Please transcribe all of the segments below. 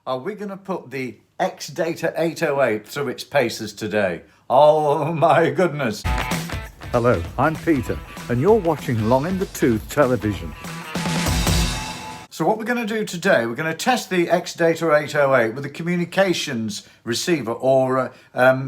Are we going to put the XHDATA 808 through its paces today? Oh my goodness. Hello, I'm Peter and you're watching Long in the Tooth Television. So what we're going to do today, we're going to test the XHDATA 808 with a communications receiver or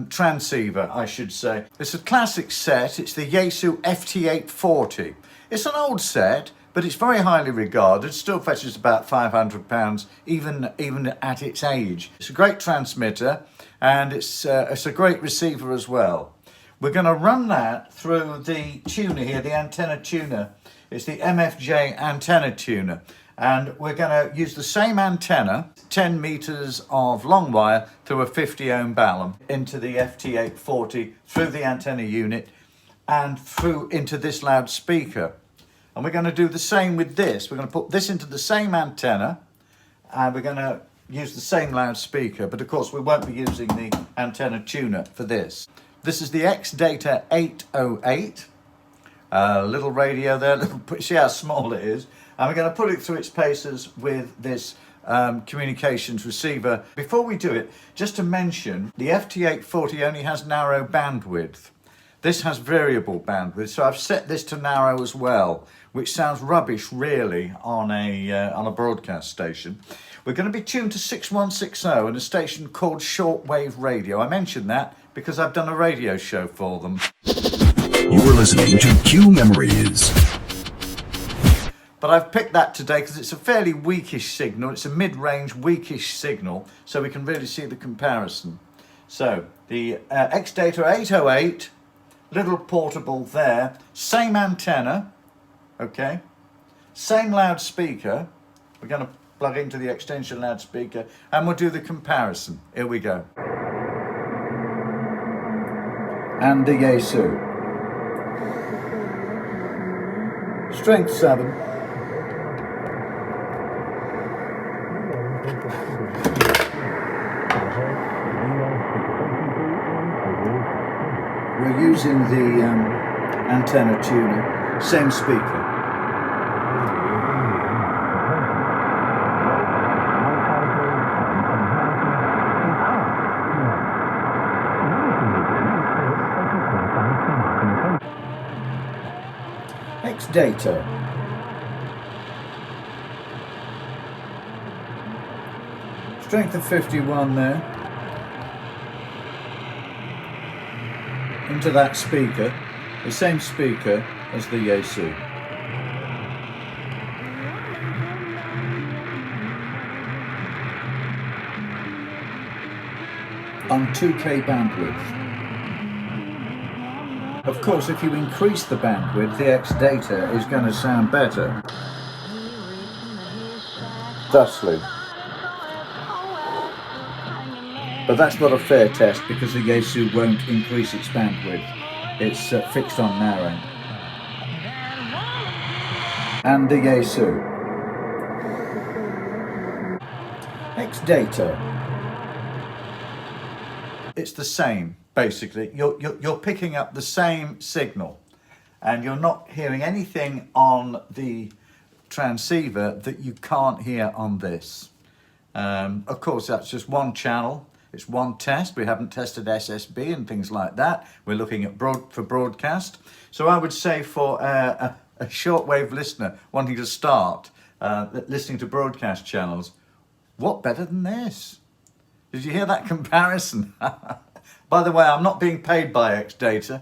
transceiver, I should say. It's a classic set. It's the YAESU FT840. It's an old set, but it's very highly regarded, still fetches about £500 even at its age. It's a great transmitter and it's a great receiver as well. We're going to run that through the tuner here, the antenna tuner. It's the MFJ antenna tuner, and we're going to use the same antenna, 10 meters of long wire through a 50 ohm balun into the FT840, through the antenna unit and through into this loudspeaker. And we're going to do the same with this. We're going to put this into the same antenna and we're going to use the same loudspeaker, but of course we won't be using the antenna tuner for this. This is the XHDATA 808. Little radio there, see how small it is. And we're going to put it through its paces with this communications receiver. Before we do it, just to mention, the FT840 only has narrow bandwidth. This has variable bandwidth, so I've set this to narrow as well, which sounds rubbish really on a broadcast station. We're going to be tuned to 6160 and a station called Shortwave Radio. I mentioned that because I've done a radio show for them. You are listening to Q Memories. But I've picked that today because it's a fairly weakish signal. It's a mid-range weakish signal, so we can really see the comparison. So the XHDATA 808, little portable there, same antenna, okay, same loudspeaker. We're going to plug into the extension loudspeaker and we'll do the comparison. Here we go. And the YAESU. Strength 7. We're using the antenna tuner, same speaker. XHDATA. Strength of 51 there. Into that speaker, the same speaker as the YAESU. On 2K bandwidth. Of course, if you increase the bandwidth, the XHDATA is going to sound better. Thusly. But that's not a fair test because the YAESU won't increase its bandwidth. It's fixed on narrow. And the YAESU. XHDATA. It's the same, basically. You're picking up the same signal and you're not hearing anything on the transceiver that you can't hear on this. Of course, that's just one channel. It's one test. We haven't tested SSB and things like that. We're looking at for broadcast. So I would say for a shortwave listener wanting to start listening to broadcast channels, what better than this? Did you hear that comparison? By the way, I'm not being paid by XHDATA.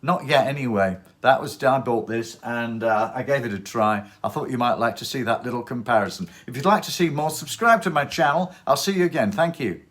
Not yet anyway. I bought this and I gave it a try. I thought you might like to see that little comparison. If you'd like to see more, subscribe to my channel. I'll see you again. Thank you.